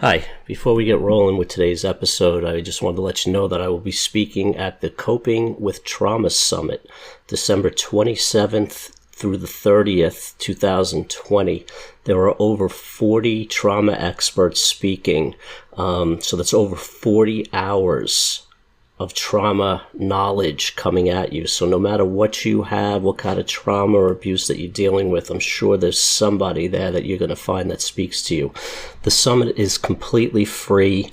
Hi, before we get rolling with today's episode, I just wanted to let you know that I will be speaking at the Coping with Trauma Summit, December 27th through the 30th, 2020. There are over 40 trauma experts speaking, so that's over 40 hours of trauma knowledge coming at you. So no matter what you have, what kind of trauma or abuse that you're dealing with, I'm sure there's somebody there that you're going to find that speaks to you. The summit is completely free.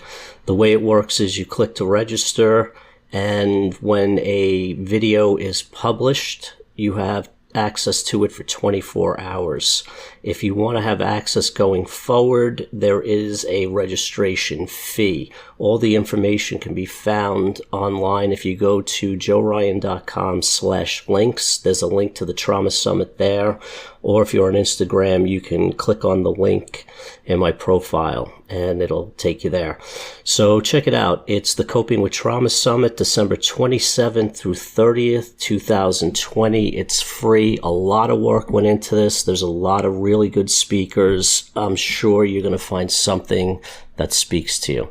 The way it works is you click to register, and when a video is published, you have access to it for 24 hours. If you want to have access going forward, there is a registration fee. All the information can be found online. If you go to joeryan.com/links, there's a link to the Trauma Summit there. Or if you're on Instagram, you can click on the link in my profile and it'll take you there. So check it out. It's the Coping with Trauma Summit, December 27th through 30th, 2020. It's free. A lot of work went into this. There's a lot of really good speakers. I'm sure you're going to find something that speaks to you.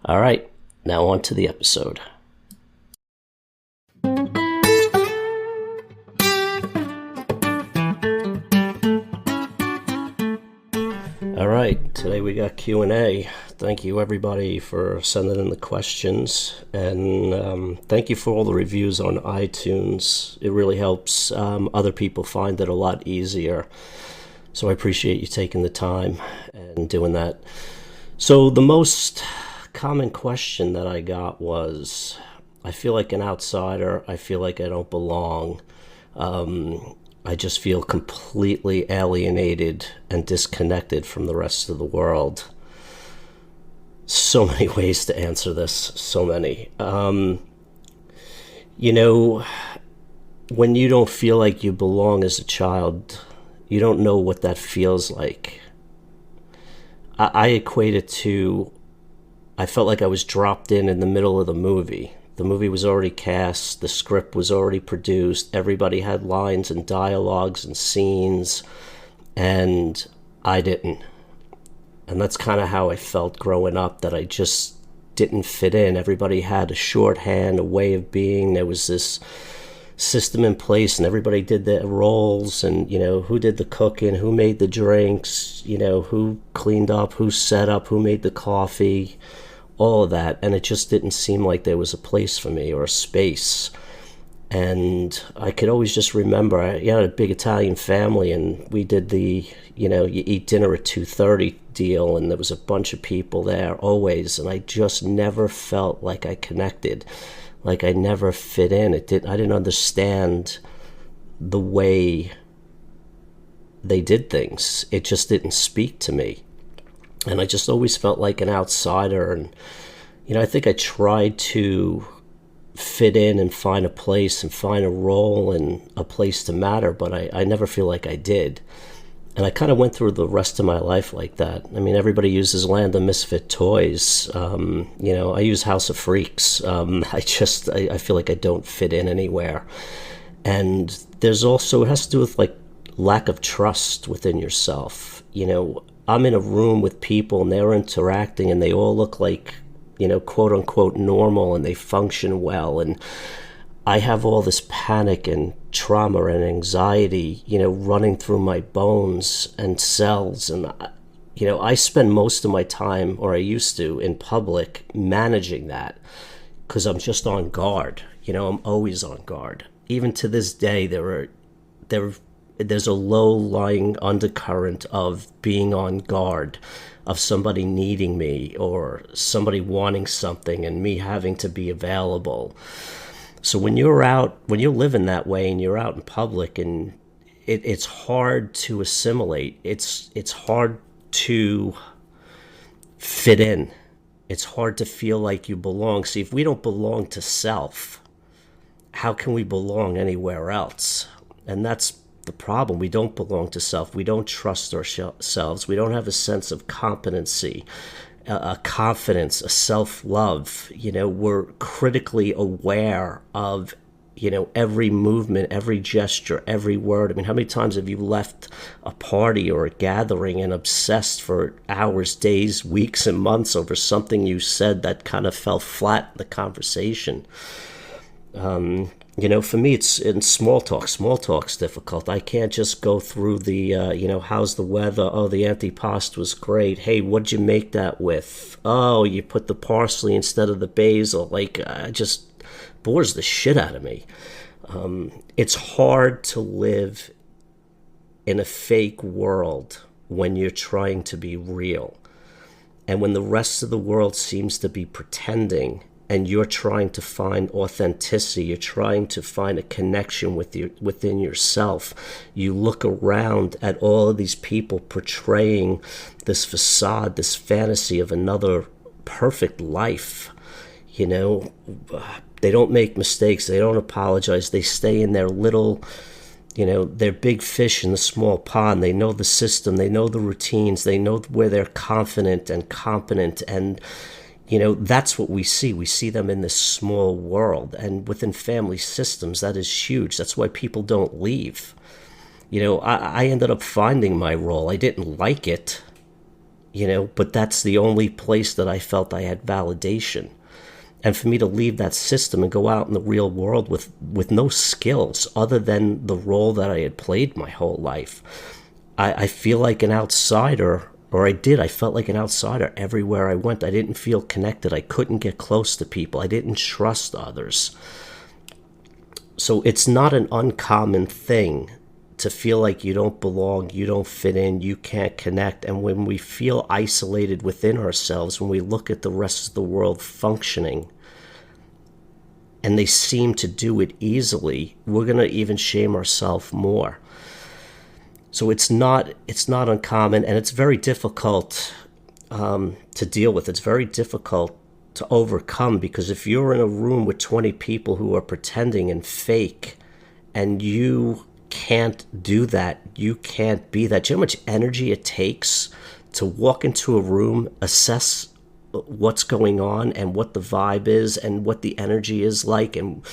All right, now on to the episode. All right, today we got Q&A. Thank you everybody for sending in the questions, and thank you for all the reviews on iTunes. It really helps other people find it a lot easier. So I appreciate you taking the time and doing that. So the most common question that I got was, I feel like an outsider. I feel like I don't belong. I just feel completely alienated and disconnected from the rest of the world. So many ways to answer this, so many. When you don't feel like you belong as a child, you don't know what that feels like. I equate it to, I felt like I was dropped in the middle of the movie. The movie was already cast, the script was already produced, everybody had lines and dialogues and scenes, and I didn't. And that's kind of how I felt growing up, that I just didn't fit in. Everybody had a shorthand, a way of being. There was this system in place, and everybody did their roles, and, who did the cooking, who made the drinks, who cleaned up, who set up, who made the coffee, all of that. And it just didn't seem like there was a place for me or a space. And I could always just remember, I had a big Italian family, and we did the, you eat dinner at 2:30 deal, and there was a bunch of people there always, and I just never felt like I connected, like I never fit in. I didn't understand the way they did things. It just didn't speak to me. And I just always felt like an outsider. And, I think I tried to fit in and find a place and find a role and a place to matter, but I never feel like I did. And I kind of went through the rest of my life like that. I mean, everybody uses Land of Misfit Toys. I use House of Freaks. I feel like I don't fit in anywhere. And there's also, it has to do with like lack of trust within yourself. I'm in a room with people and they're interacting and they all look like, quote unquote normal, and they function well. And I have all this panic and trauma and anxiety, running through my bones and cells. And, I spend most of my time, or I used to, in public managing that, because I'm just on guard. I'm always on guard. Even to this day, there's a low-lying undercurrent of being on guard, of somebody needing me or somebody wanting something and me having to be available. So when you're living that way and you're out in public, and it's hard to assimilate. It's hard to fit in. It's hard to feel like you belong. See, if we don't belong to self, how can we belong anywhere else? And that's the problem. We don't belong to self. We don't trust ourselves. We don't have a sense of competency, a confidence, a self-love. We're critically aware of every movement, every gesture, every word. I mean, how many times have you left a party or a gathering and obsessed for hours, days, weeks, and months over something you said that kind of fell flat in the conversation? For me, it's in small talk. Small talk's difficult. I can't just go through the, how's the weather? Oh, the antipasto was great. Hey, what'd you make that with? Oh, you put the parsley instead of the basil. Just bores the shit out of me. It's hard to live in a fake world when you're trying to be real. And when the rest of the world seems to be pretending, and you're trying to find authenticity, you're trying to find a connection within yourself. You look around at all of these people portraying this facade, this fantasy of another perfect life. They don't make mistakes, they don't apologize, they stay in their little, they're big fish in the small pond. They know the system, they know the routines, they know where they're confident and competent, and that's what we see. We see them in this small world, and within family systems, that is huge. That's why people don't leave. I ended up finding my role. I didn't like it, but that's the only place that I felt I had validation. And for me to leave that system and go out in the real world with no skills other than the role that I had played my whole life, I feel like an outsider. Or I felt like an outsider everywhere I went. I didn't feel connected. I couldn't get close to people. I didn't trust others. So it's not an uncommon thing to feel like you don't belong, you don't fit in, you can't connect. And when we feel isolated within ourselves, when we look at the rest of the world functioning, and they seem to do it easily, we're going to even shame ourselves more. So it's not uncommon, and it's very difficult to deal with. It's very difficult to overcome, because if you're in a room with 20 people who are pretending and fake, and you can't do that, you can't be that. Do you know how much energy it takes to walk into a room, assess what's going on and what the vibe is and what the energy is like, and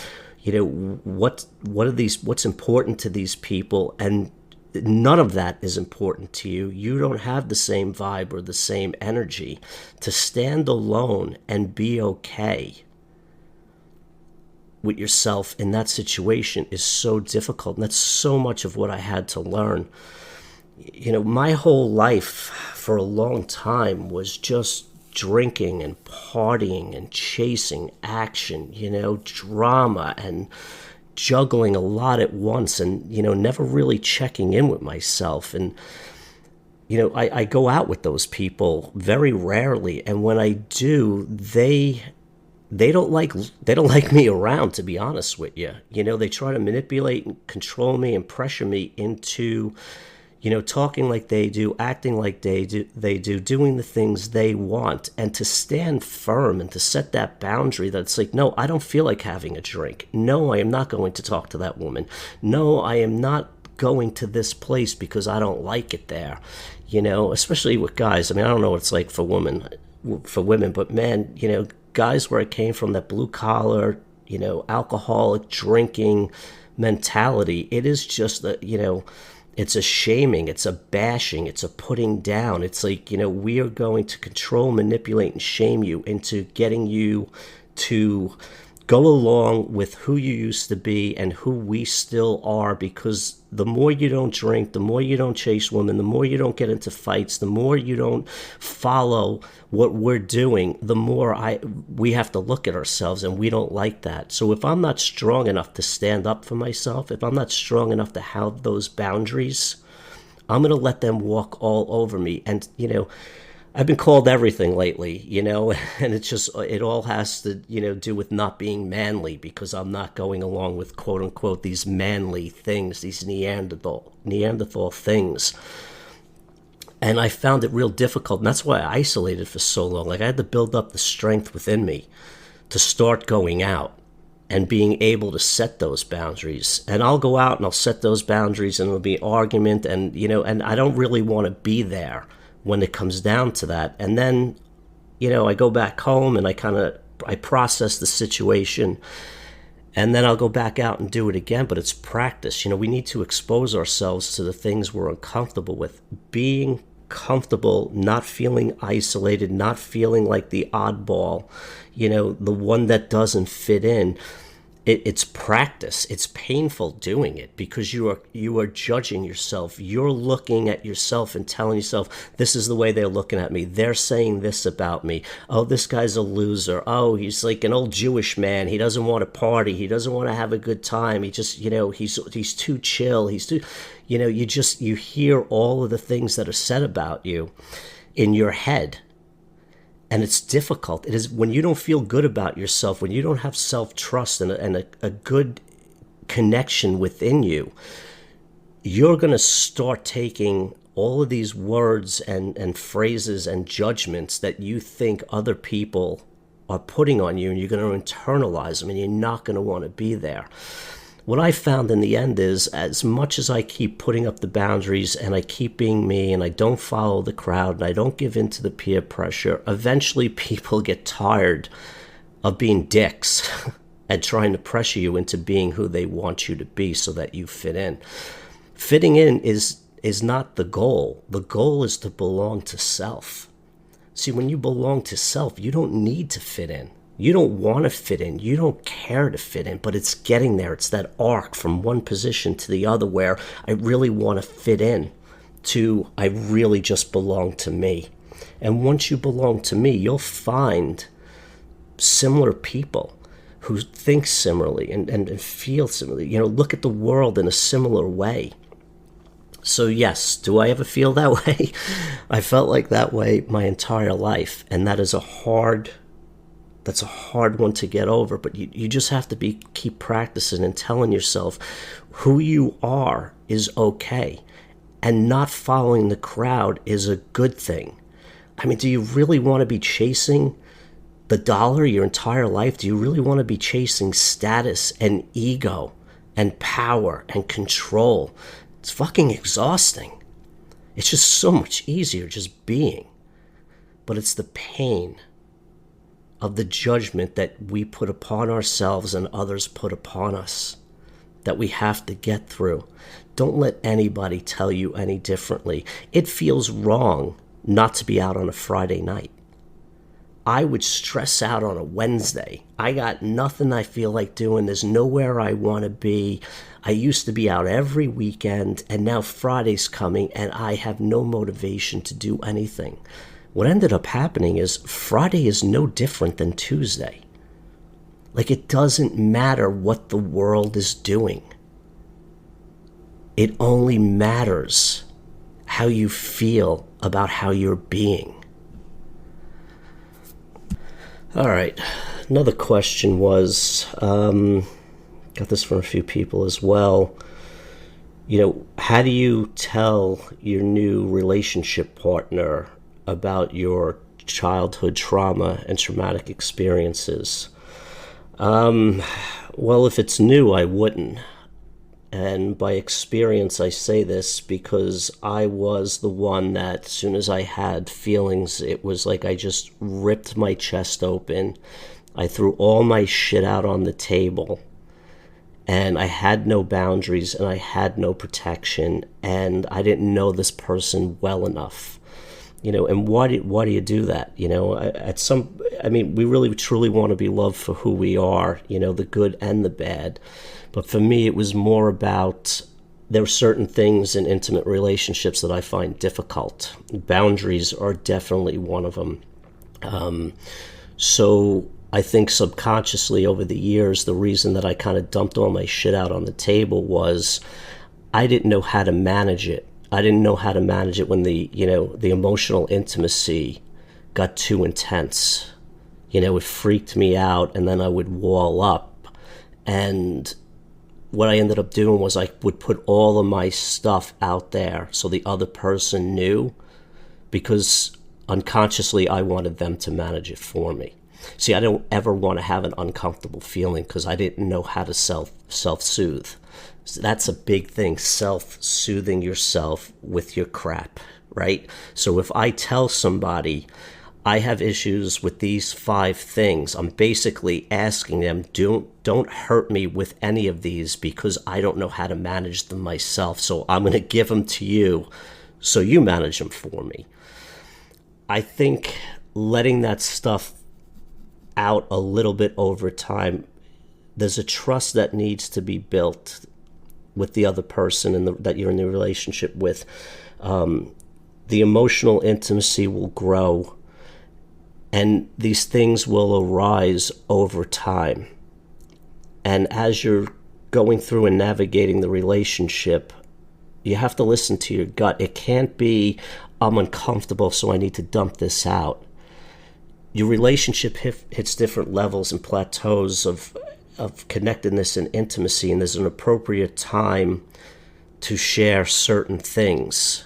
what's important to these people, and none of that is important to you. You don't have the same vibe or the same energy. To stand alone and be okay with yourself in that situation is so difficult. And that's so much of what I had to learn. My whole life for a long time was just drinking and partying and chasing action, drama, and juggling a lot at once, and never really checking in with myself. And I go out with those people very rarely, and when I do, they don't like me around, to be honest with you. They try to manipulate and control me and pressure me into talking like they do, acting like they do, doing the things they want. And to stand firm and to set that boundary that's like, no, I don't feel like having a drink. No, I am not going to talk to that woman. No, I am not going to this place because I don't like it there. Especially with guys. I mean, I don't know what it's like for women, but man, guys where I came from, that blue collar, alcoholic drinking mentality, it is just that, it's a shaming, it's a bashing, it's a putting down. It's like, we are going to control, manipulate, and shame you into getting you to go along with who you used to be and who we still are, because the more you don't drink, the more you don't chase women, the more you don't get into fights, the more you don't follow what we're doing, the more we have to look at ourselves, and we don't like that. So if I'm not strong enough to stand up for myself, if I'm not strong enough to have those boundaries, I'm going to let them walk all over me. And, I've been called everything lately, and it all has to, do with not being manly, because I'm not going along with, quote unquote, these manly things, these Neanderthal things. And I found it real difficult, and that's why I isolated for so long. Like, I had to build up the strength within me to start going out and being able to set those boundaries. And I'll go out and I'll set those boundaries, and it'll be argument, and, and I don't really want to be there when it comes down to that. And then, I go back home and I process the situation, And then I'll go back out and do it again, but it's practice. We need to expose ourselves to the things we're uncomfortable with. Being comfortable, not feeling isolated, not feeling like the oddball, the one that doesn't fit in. It's practice. It's painful doing it because you are judging yourself. You're looking at yourself and telling yourself, this is the way they're looking at me. They're saying this about me. Oh, this guy's a loser. Oh, he's like an old Jewish man. He doesn't want to party. He doesn't want to have a good time. He just, he's too chill. He's too, you hear all of the things that are said about you in your head. And it's difficult. It is when you don't feel good about yourself, when you don't have self-trust and a good connection within you, you're going to start taking all of these words and phrases and judgments that you think other people are putting on you, and you're going to internalize them, and you're not going to want to be there. What I found in the end is, as much as I keep putting up the boundaries and I keep being me and I don't follow the crowd and I don't give in to the peer pressure, eventually people get tired of being dicks and trying to pressure you into being who they want you to be so that you fit in. Fitting in is not the goal. The goal is to belong to self. See, when you belong to self, you don't need to fit in. You don't want to fit in. You don't care to fit in, but it's getting there. It's that arc from one position to the other where I really want to fit in to I really just belong to me. And once you belong to me, you'll find similar people who think similarly and feel similarly. Look at the world in a similar way. So yes, do I ever feel that way? I felt like that way my entire life, and that's a hard one to get over, but you just have to keep practicing and telling yourself who you are is okay, and not following the crowd is a good thing. I mean, do you really want to be chasing the dollar your entire life? Do you really want to be chasing status and ego and power and control? It's fucking exhausting. It's just so much easier just being. But it's the pain of the judgment that we put upon ourselves and others put upon us that we have to get through. Don't let anybody tell you any differently. It feels wrong not to be out on a Friday night. I would stress out on a Wednesday. I got nothing I feel like doing. There's nowhere I want to be. I used to be out every weekend, and now Friday's coming, and I have no motivation to do anything. What ended up happening is Friday is no different than Tuesday. Like, it doesn't matter what the world is doing. It only matters how you feel about how you're being. All right. Another question was, got this from a few people as well. How do you tell your new relationship partner about your childhood trauma and traumatic experiences? Well, if it's new, I wouldn't. And by experience, I say this because I was the one that, as soon as I had feelings, it was like I just ripped my chest open. I threw all my shit out on the table. And I had no boundaries, and I had no protection, and I didn't know this person well enough. And why do you do that? We really truly want to be loved for who we are, the good and the bad. But for me, it was more about, there are certain things in intimate relationships that I find difficult. Boundaries are definitely one of them. So I think subconsciously over the years, the reason that I kind of dumped all my shit out on the table was I didn't know how to manage it. I didn't know how to manage it when the emotional intimacy got too intense. It freaked me out, and then I would wall up. And what I ended up doing was I would put all of my stuff out there so the other person knew, because unconsciously I wanted them to manage it for me. See, I don't ever want to have an uncomfortable feeling because I didn't know how to self-soothe. So that's a big thing, self-soothing yourself with your crap, right? So if I tell somebody I have issues with these 5 things. I'm basically asking them, don't hurt me with any of these because I don't know how to manage them myself. So I'm going to give them to you so you manage them for me. I think letting that stuff out a little bit over time, there's a trust that needs to be built with the other person that you're in the relationship with. The emotional intimacy will grow, and these things will arise over time. And as you're going through and navigating the relationship, you have to listen to your gut. It can't be, I'm uncomfortable, so I need to dump this out. Your relationship hits different levels and plateaus of connectedness and intimacy, and there's an appropriate time to share certain things.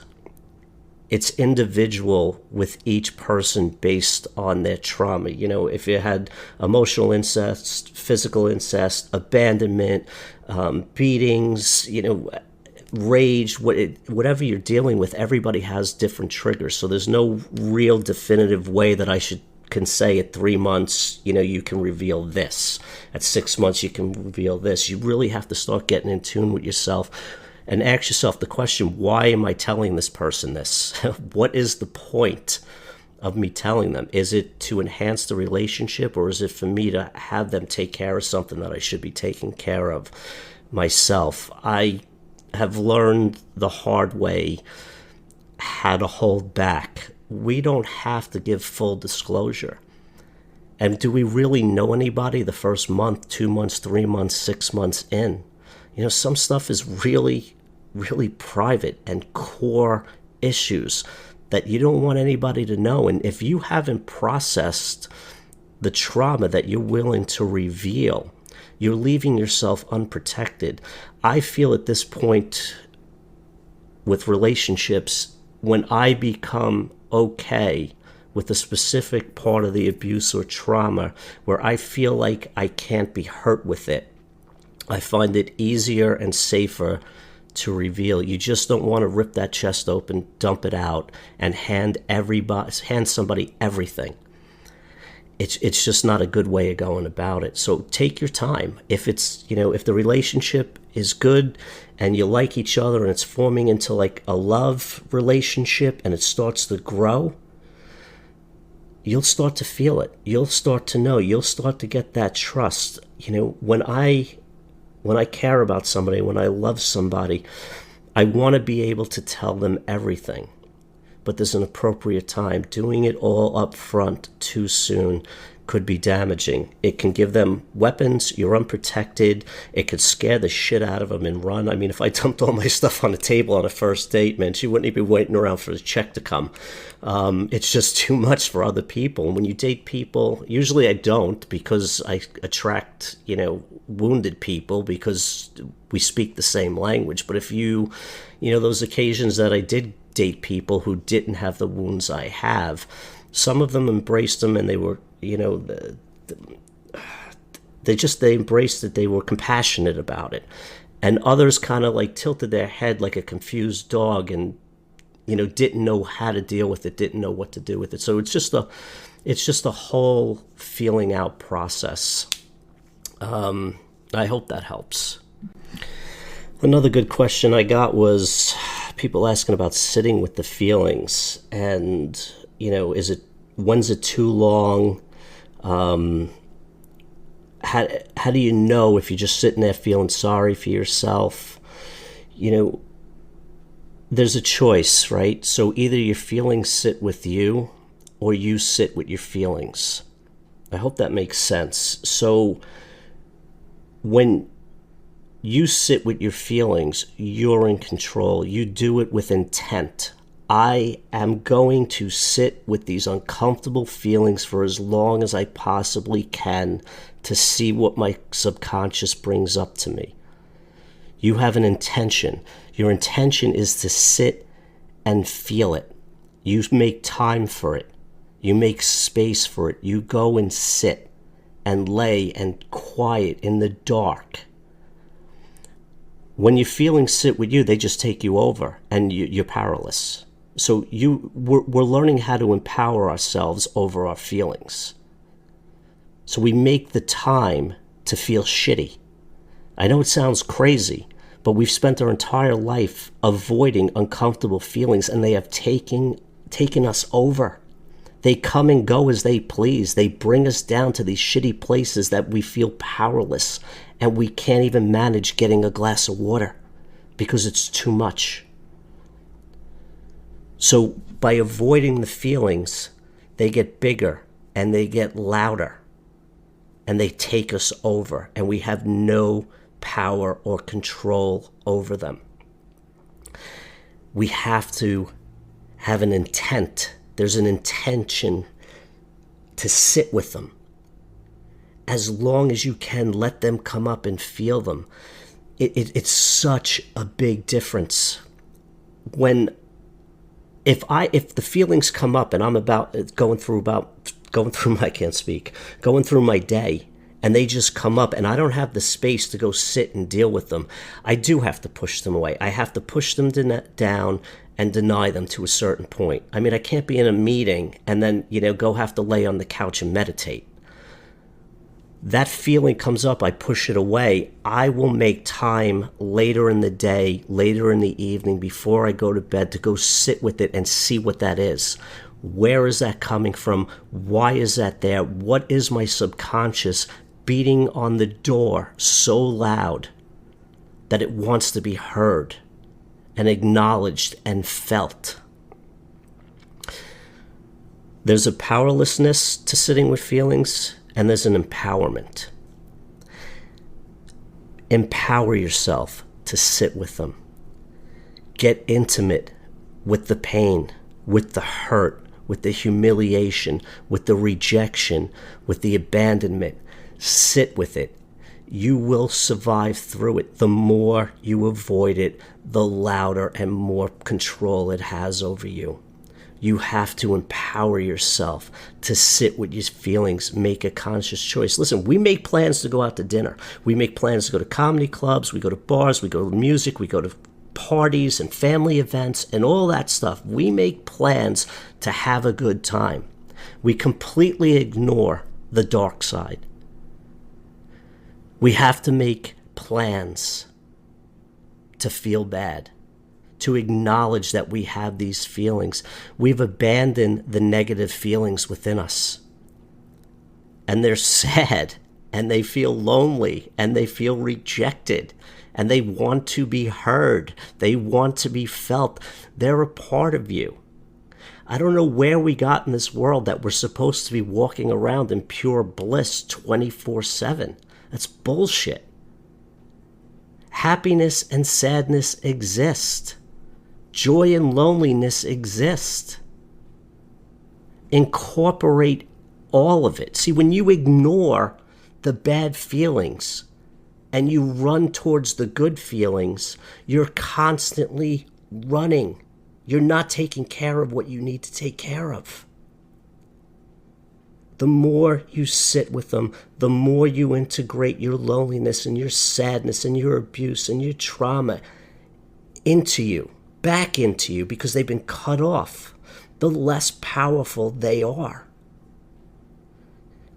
It's individual with each person based on their trauma. If you had emotional incest, physical incest, abandonment, beatings, rage, whatever you're dealing with, everybody has different triggers. So there's no real definitive way that I can say at 3 months, you can reveal this. At 6 months, you can reveal this. You really have to start getting in tune with yourself and ask yourself the question, why am I telling this person this? What is the point of me telling them? Is it to enhance the relationship, or is it for me to have them take care of something that I should be taking care of myself? I have learned the hard way how to hold back. We don't have to give full disclosure. And do we really know anybody the first month, 2 months, 3 months, 6 months in? Some stuff is really, really private and core issues that you don't want anybody to know. And if you haven't processed the trauma that you're willing to reveal, you're leaving yourself unprotected. I feel at this point with relationships, when I become okay with a specific part of the abuse or trauma where I feel like I can't be hurt with it, I find it easier and safer to reveal. You just don't want to rip that chest open, dump it out, and hand somebody everything. It's just not a good way of going about it. So take your time. If if the relationship is good and you like each other and it's forming into like a love relationship and it starts to grow, you'll start to feel it. You'll start to know. You'll start to get that trust. When I care about somebody, when I love somebody, I want to be able to tell them everything. But there's an appropriate time. Doing it all up front too soon could be damaging. It can give them weapons. You're unprotected. It could scare the shit out of them and run. I mean, if I dumped all my stuff on the table on a first date, man, she wouldn't even be waiting around for the check to come. It's just too much for other people. And when you date people, usually I don't, because I attract, wounded people because we speak the same language. But if those occasions that I did date people who didn't have the wounds I have, some of them embraced them, and they were, they embraced it. They were compassionate about it. And others kind of like tilted their head like a confused dog and, didn't know how to deal with it, didn't know what to do with it. So it's just a whole feeling out process. I hope that helps. Another good question I got was people asking about sitting with the feelings, and when's it too long? How do you know if you're just sitting there feeling sorry for yourself? There's a choice, right? So either your feelings sit with you or you sit with your feelings. I hope that makes sense. So when you sit with your feelings, you're in control. You do it with intent. I am going to sit with these uncomfortable feelings for as long as I possibly can to see what my subconscious brings up to me. You have an intention. Your intention is to sit and feel it. You make time for it. You make space for it. You go and sit and lay and quiet in the dark. When your feelings sit with you, they just take you over and you're powerless. So we're learning how to empower ourselves over our feelings. So we make the time to feel shitty. I know it sounds crazy, but we've spent our entire life avoiding uncomfortable feelings, and they have taken us over. They come and go as they please. They bring us down to these shitty places that we feel powerless, and we can't even manage getting a glass of water because it's too much. So by avoiding the feelings, they get bigger and they get louder and they take us over, and we have no power or control over them. We have to have an intent. There's an intention to sit with them. As long as you can, let them come up and feel them. It's such a big difference. If the feelings come up and I'm going through my day, and they just come up and I don't have the space to go sit and deal with them, I do have to push them away. I have to push them down and deny them to a certain point. I mean, I can't be in a meeting and then, go have to lay on the couch and meditate. That feeling comes up, I push it away. I will make time later in the day, later in the evening, before I go to bed, to go sit with it and see what that is. Where is that coming from? Why is that there? What is my subconscious beating on the door so loud that it wants to be heard and acknowledged and felt? There's a powerlessness to sitting with feelings, and there's an empowerment. Empower yourself to sit with them. Get intimate with the pain, with the hurt, with the humiliation, with the rejection, with the abandonment. Sit with it. You will survive through it. The more you avoid it, the louder and more control it has over you. You have to empower yourself to sit with your feelings, make a conscious choice. Listen, we make plans to go out to dinner. We make plans to go to comedy clubs. We go to bars. We go to music. We go to parties and family events and all that stuff. We make plans to have a good time. We completely ignore the dark side. We have to make plans to feel bad, to acknowledge that we have these feelings. We've abandoned the negative feelings within us. And they're sad, and they feel lonely, and they feel rejected, and they want to be heard. They want to be felt. They're a part of you. I don't know where we got in this world that we're supposed to be walking around in pure bliss 24/7. That's bullshit. Happiness and sadness exist. Joy and loneliness exist. Incorporate all of it. See, when you ignore the bad feelings and you run towards the good feelings, you're constantly running. You're not taking care of what you need to take care of. The more you sit with them, the more you integrate your loneliness and your sadness and your abuse and your trauma into you, back into you, because they've been cut off, the less powerful they are.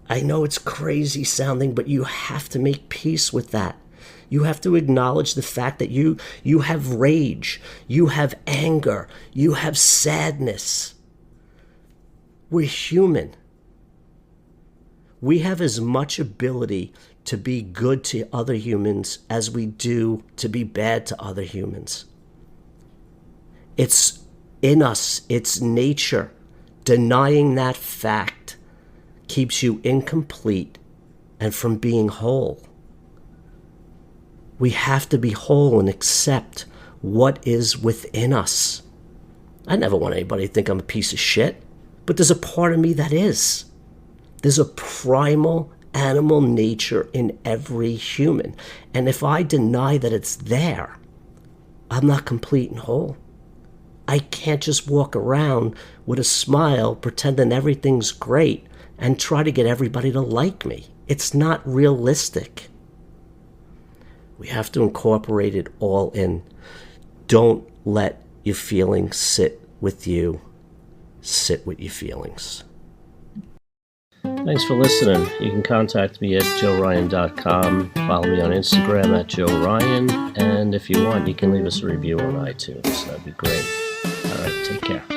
I know it's crazy sounding, but you have to make peace with that. You have to acknowledge the fact that you have rage, you have anger, you have sadness. We're human. We have as much ability to be good to other humans as we do to be bad to other humans. It's in us. It's nature. Denying that fact keeps you incomplete and from being whole. We have to be whole and accept what is within us. I never want anybody to think I'm a piece of shit, but there's a part of me that is. There's a primal animal nature in every human. And if I deny that it's there, I'm not complete and whole. I can't just walk around with a smile, pretending everything's great, and try to get everybody to like me. It's not realistic. We have to incorporate it all in. Don't let your feelings sit with you. Sit with your feelings. Thanks for listening. You can contact me at joeryan.com. Follow me on Instagram at joeryan. And if you want, you can leave us a review on iTunes. That'd be great. All right, take care.